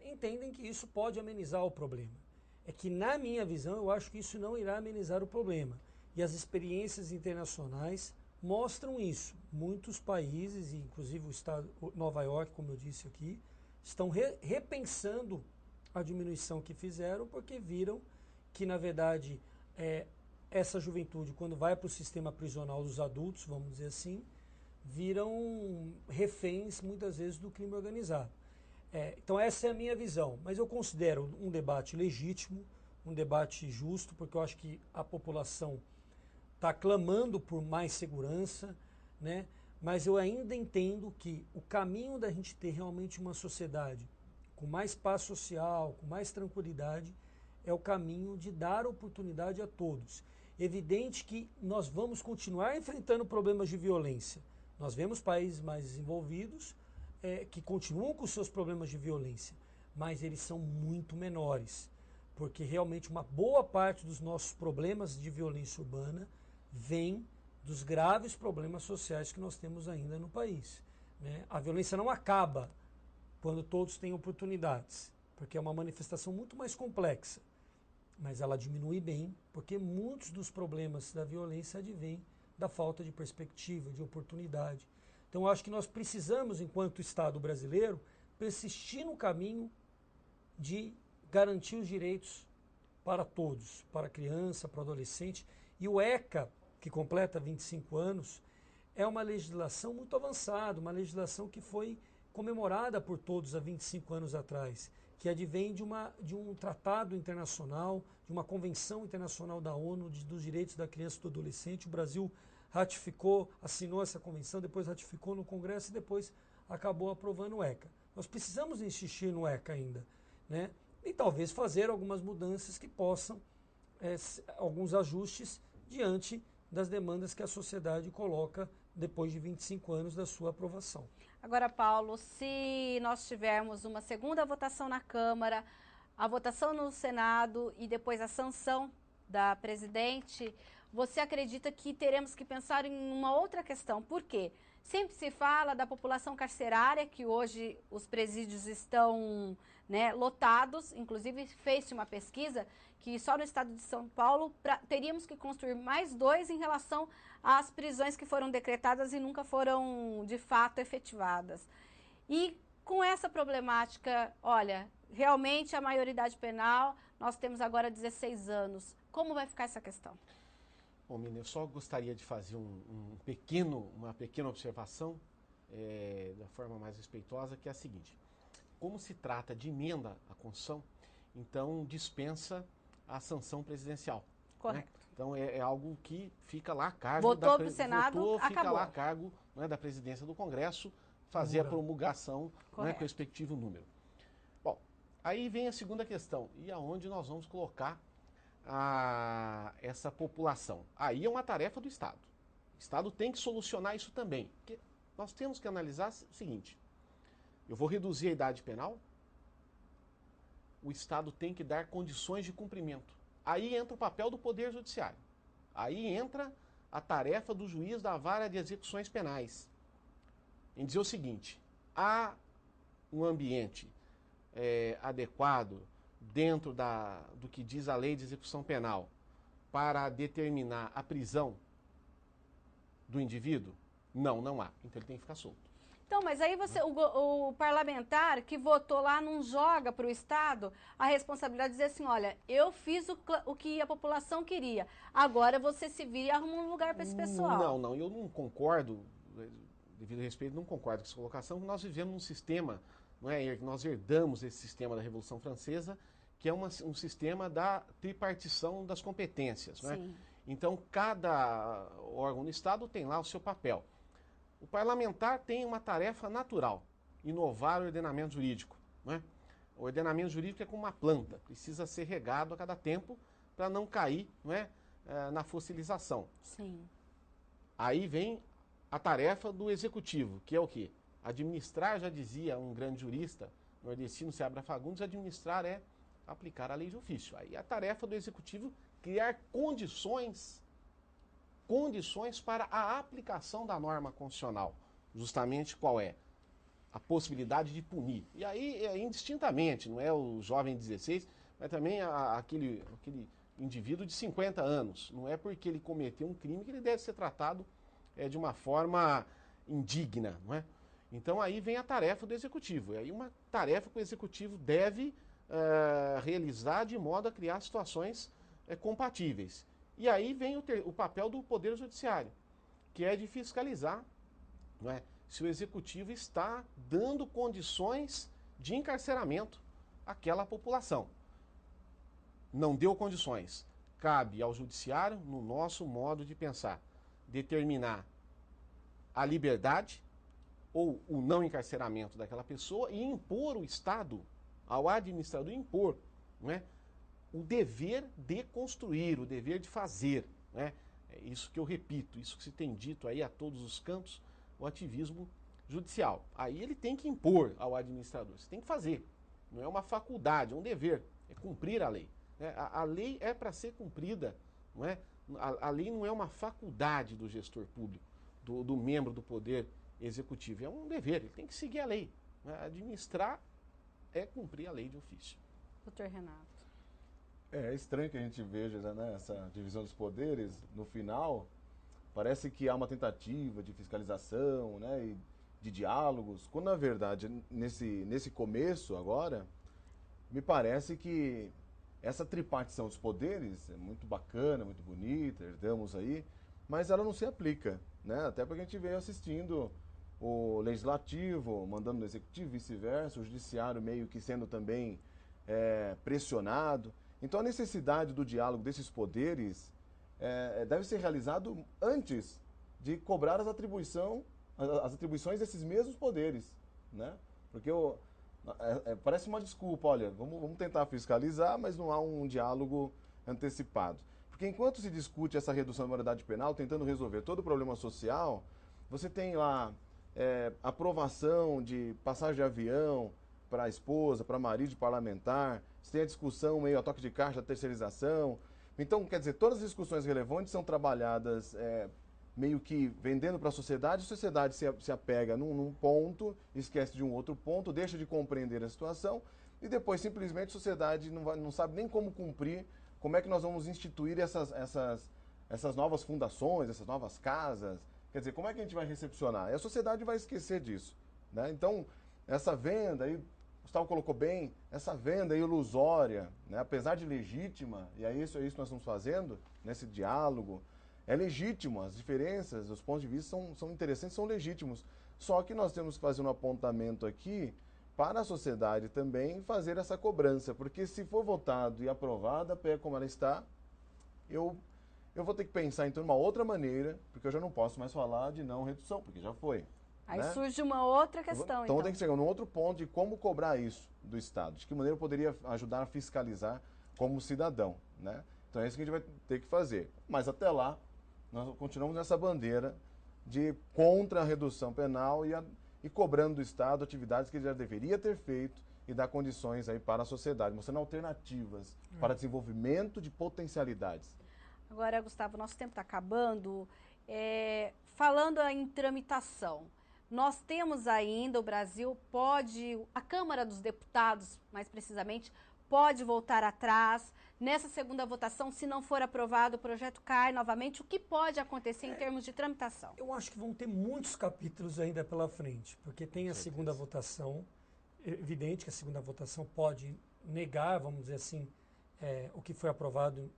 entendem que isso pode amenizar o problema. É que na minha visão eu acho que isso não irá amenizar o problema. E as experiências internacionais mostram isso. Muitos países, inclusive o estado Nova York, como eu disse aqui, estão repensando a diminuição que fizeram, porque viram que, na verdade, essa juventude, quando vai para o sistema prisional dos adultos, vamos dizer assim, viram reféns, muitas vezes, do crime organizado. Então, essa é a minha visão. Mas eu considero um debate legítimo, um debate justo, porque eu acho que a população está clamando por mais segurança, né? Mas eu ainda entendo que o caminho da gente ter realmente uma sociedade com mais paz social, com mais tranquilidade, é o caminho de dar oportunidade a todos. Evidente que nós vamos continuar enfrentando problemas de violência. Nós vemos países mais desenvolvidos que continuam com seus problemas de violência, mas eles são muito menores, porque realmente uma boa parte dos nossos problemas de violência urbana vem dos graves problemas sociais que nós temos ainda no país. Né? A violência não acaba quando todos têm oportunidades, porque é uma manifestação muito mais complexa, mas ela diminui bem, porque muitos dos problemas da violência advêm da falta de perspectiva, de oportunidade. Então, eu acho que nós precisamos, enquanto Estado brasileiro, persistir no caminho de garantir os direitos para todos, para a criança, para o adolescente. E o ECA, que completa 25 anos, é uma legislação muito avançada, uma legislação que foi comemorada por todos há 25 anos atrás, que advém de um tratado internacional, de uma convenção internacional da ONU dos direitos da criança e do adolescente. O Brasil ratificou, assinou essa convenção, depois ratificou no Congresso e depois acabou aprovando o ECA. Nós precisamos insistir no ECA ainda, né? E talvez fazer algumas mudanças que possam, alguns ajustes diante das demandas que a sociedade coloca depois de 25 anos da sua aprovação. Agora, Paulo, se nós tivermos uma segunda votação na Câmara, a votação no Senado e depois a sanção da presidente, você acredita que teremos que pensar em uma outra questão? Por quê? Sempre se fala da população carcerária, que hoje os presídios estão, né, lotados. Inclusive, fez-se uma pesquisa que só no estado de São Paulo teríamos que construir mais 2 em relação às prisões que foram decretadas e nunca foram, de fato, efetivadas. E com essa problemática, olha, realmente a maioridade penal, nós temos agora 16 anos. Como vai ficar essa questão? Bom, Mina, eu só gostaria de fazer uma pequena observação da forma mais respeitosa, que é a seguinte. Como se trata de emenda à Constituição, então dispensa a sanção presidencial. Correto. Né? Então é algo que fica lá a cargo votou para o Senado, fica acabou. lá a cargo, né, da presidência do Congresso fazer a promulgação, né, com o respectivo número. Bom, aí vem a segunda questão. E aonde nós vamos colocar essa população? Aí é uma tarefa do Estado. O Estado tem que solucionar isso também. Porque nós temos que analisar o seguinte: eu vou reduzir a idade penal, o Estado tem que dar condições de cumprimento. Aí entra o papel do Poder Judiciário. Aí entra a tarefa do juiz da vara de execuções penais, em dizer o seguinte: há um ambiente adequado dentro do que diz a lei de execução penal para determinar a prisão do indivíduo? Não, não há. Então ele tem que ficar solto. Então, mas aí o parlamentar que votou lá não joga para o Estado a responsabilidade de dizer assim, olha, eu fiz o que a população queria, agora você se vira e arruma um lugar para esse pessoal. Não, eu não concordo, devido ao respeito, não concordo com essa colocação. Nós vivemos num sistema, não é? Nós herdamos esse sistema da Revolução Francesa, que é um sistema da tripartição das competências. Não é? Sim. Então, cada órgão do Estado tem lá o seu papel. O parlamentar tem uma tarefa natural: inovar o ordenamento jurídico. Não é? O ordenamento jurídico é como uma planta, precisa ser regado a cada tempo para não cair, não é, na fossilização. Sim. Aí vem a tarefa do executivo, que é o quê? Administrar, já dizia um grande jurista nordestino, Seabra Fagundes, administrar é aplicar a lei de ofício. Aí a tarefa do executivo criar condições para a aplicação da norma constitucional. Justamente qual é? A possibilidade de punir. E aí é indistintamente, não é o jovem de 16, mas também aquele indivíduo de 50 anos. Não é porque ele cometeu um crime que ele deve ser tratado de uma forma indigna, não é? Então aí vem a tarefa do executivo. E aí uma tarefa que o executivo deve realizar de modo a criar situações compatíveis. E aí vem o papel do Poder Judiciário, que é de fiscalizar, não é, se o executivo está dando condições de encarceramento àquela população. Não deu condições. Cabe ao Judiciário, no nosso modo de pensar, determinar a liberdade ou o não encarceramento daquela pessoa e impor o Estado, ao administrador, impor, não é, o dever de construir, o dever de fazer. Né? É isso que eu repito, isso que se tem dito aí a todos os cantos, o ativismo judicial. Aí ele tem que impor ao administrador, você tem que fazer. Não é uma faculdade, é um dever, é cumprir a lei. Né? A lei é para ser cumprida, não é? A lei não é uma faculdade do gestor público, do membro do poder executivo, é um dever, ele tem que seguir a lei. Né? Administrar é cumprir a lei de ofício. Doutor Renato. É estranho que a gente veja, né, essa divisão dos poderes. No final, parece que há uma tentativa de fiscalização, né, de diálogos, quando na verdade, nesse começo agora, me parece que essa tripartição dos poderes é muito bacana, muito bonita, herdamos aí, mas ela não se aplica, né? Até porque a gente veio assistindo o legislativo mandando no executivo, vice-versa, o judiciário meio que sendo também pressionado. Então a necessidade do diálogo desses poderes deve ser realizado antes de cobrar as atribuições desses mesmos poderes, né? Porque parece uma desculpa, olha, vamos tentar fiscalizar, mas não há um diálogo antecipado. Porque enquanto se discute essa redução da maioridade penal, tentando resolver todo o problema social, você tem lá aprovação de passagem de avião para a esposa, para marido de parlamentar, você tem a discussão meio a toque de caixa da terceirização. Então, quer dizer, todas as discussões relevantes são trabalhadas meio que vendendo para a sociedade se apega num ponto, esquece de um outro ponto, deixa de compreender a situação e depois simplesmente a sociedade não sabe nem como cumprir, como é que nós vamos instituir essas novas fundações, essas novas casas, quer dizer, como é que a gente vai recepcionar? E a sociedade vai esquecer disso, né? Então, essa venda aí, Gustavo colocou bem, essa venda ilusória, né, apesar de legítima, e é isso que nós estamos fazendo, nesse diálogo, é legítimo, as diferenças, os pontos de vista são interessantes, são legítimos. Só que nós temos que fazer um apontamento aqui para a sociedade também fazer essa cobrança, porque se for votado e aprovado, a PEC como ela está, eu vou ter que pensar então de uma outra maneira, porque eu já não posso mais falar de não redução, porque já foi. Aí né? surge uma outra questão, Então tem que chegar num outro ponto de como cobrar isso do Estado, de que maneira eu poderia ajudar a fiscalizar como cidadão, né? Então é isso que a gente vai ter que fazer. Mas até lá, nós continuamos nessa bandeira de contra a redução penal e cobrando do Estado atividades que ele já deveria ter feito e dar condições aí para a sociedade, mostrando alternativas para desenvolvimento de potencialidades. Agora, Gustavo, nosso tempo está acabando. Falando em tramitação, nós temos ainda, o Brasil a Câmara dos Deputados, mais precisamente, pode voltar atrás. Nessa segunda votação, se não for aprovado, o projeto cai novamente. O que pode acontecer em termos de tramitação? Eu acho que vão ter muitos capítulos ainda pela frente, porque tem a segunda votação. É evidente que a segunda votação pode negar, vamos dizer assim, o que foi aprovado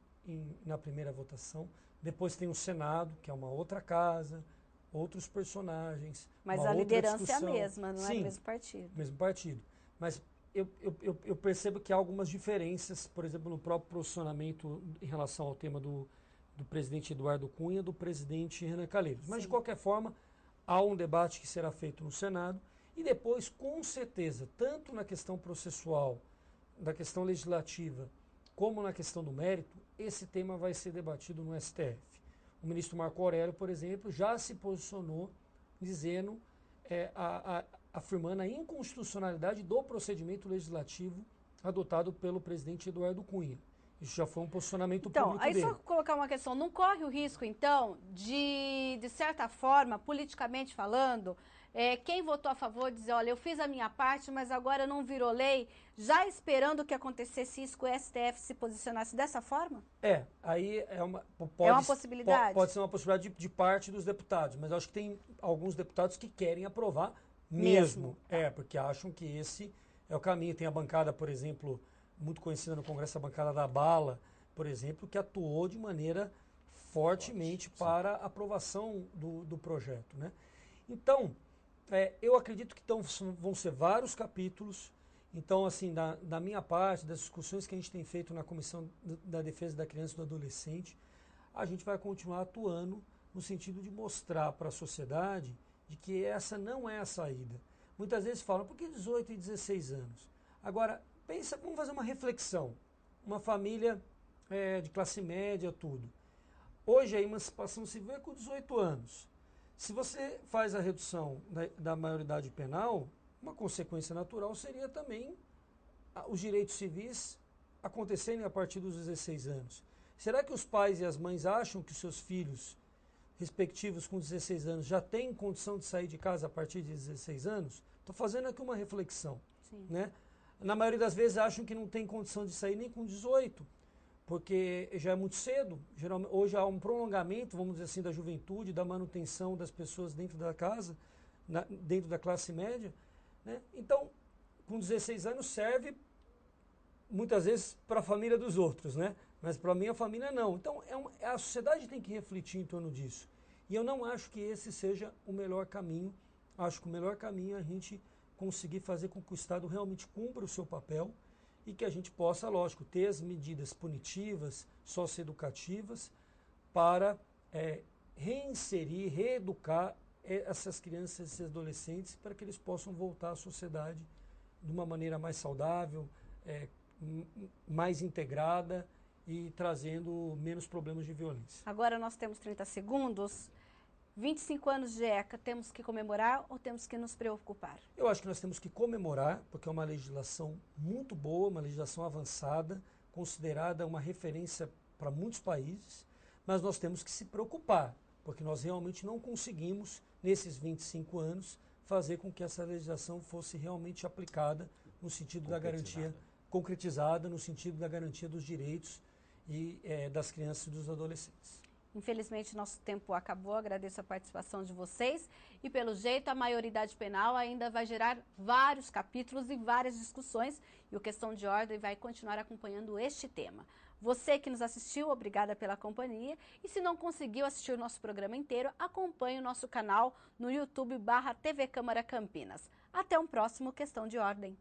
na primeira votação. Depois tem o Senado, que é uma outra casa, outros personagens. Mas a liderança é a mesma, não é o mesmo partido. Mesmo partido. Mas eu percebo que há algumas diferenças, por exemplo, no próprio posicionamento em relação ao tema do presidente Eduardo Cunha e do presidente Renan Calheiros. Mas, de qualquer forma, há um debate que será feito no Senado e depois, com certeza, tanto na questão processual, da questão legislativa, como na questão do mérito, esse tema vai ser debatido no STF. O ministro Marco Aurélio, por exemplo, já se posicionou dizendo, afirmando a inconstitucionalidade do procedimento legislativo adotado pelo presidente Eduardo Cunha. Isso já foi um posicionamento público dele. Então, aí só colocar uma questão, não corre o risco, então, de certa forma, politicamente falando, quem votou a favor dizer, olha, eu fiz a minha parte, mas agora não virou lei, já esperando que acontecesse isso, que o STF se posicionasse dessa forma? Aí é uma possibilidade? Pode ser uma possibilidade de parte dos deputados, mas eu acho que tem alguns deputados que querem aprovar mesmo. Porque acham que esse é o caminho. Tem a bancada, por exemplo, muito conhecida no Congresso, a bancada da Bala, por exemplo, que atuou de maneira fortemente para a aprovação do projeto, né? Então, eu acredito que vão ser vários capítulos. Então, assim, da minha parte, das discussões que a gente tem feito na Comissão da Defesa da Criança e do Adolescente, a gente vai continuar atuando no sentido de mostrar para a sociedade de que essa não é a saída. Muitas vezes falam, por que 18 e 16 anos? Agora, vamos fazer uma reflexão. Uma família de classe média, tudo. Hoje a emancipação se vê com 18 anos. Se você faz a redução da maioridade penal, uma consequência natural seria também os direitos civis acontecerem a partir dos 16 anos. Será que os pais e as mães acham que seus filhos respectivos com 16 anos já têm condição de sair de casa a partir de 16 anos? Estou fazendo aqui uma reflexão. Né? Na maioria das vezes acham que não tem condição de sair nem com 18, porque já é muito cedo. Geralmente, hoje há um prolongamento, vamos dizer assim, da juventude, da manutenção das pessoas dentro da casa, dentro da classe média, né? Então, com 16 anos serve muitas vezes para a família dos outros, né? Mas para a minha família não. Então, a sociedade tem que refletir em torno disso. E eu não acho que esse seja o melhor caminho. Acho que o melhor caminho é a gente conseguir fazer com que o Estado realmente cumpra o seu papel e que a gente possa, lógico, ter as medidas punitivas, socioeducativas, para reinserir, reeducar essas crianças e esses adolescentes para que eles possam voltar à sociedade de uma maneira mais saudável, mais integrada e trazendo menos problemas de violência. Agora nós temos 30 segundos. 25 anos de ECA, temos que comemorar ou temos que nos preocupar? Eu acho que nós temos que comemorar, porque é uma legislação muito boa, uma legislação avançada, considerada uma referência para muitos países, mas nós temos que se preocupar, porque nós realmente não conseguimos, nesses 25 anos, fazer com que essa legislação fosse realmente aplicada no sentido da garantia, concretizada no sentido da garantia dos direitos e das crianças e dos adolescentes. Infelizmente, nosso tempo acabou. Agradeço a participação de vocês. E, pelo jeito, a maioridade penal ainda vai gerar vários capítulos e várias discussões. E o Questão de Ordem vai continuar acompanhando este tema. Você que nos assistiu, obrigada pela companhia. E se não conseguiu assistir o nosso programa inteiro, acompanhe o nosso canal no YouTube /TV Câmara Campinas. Até um próximo Questão de Ordem.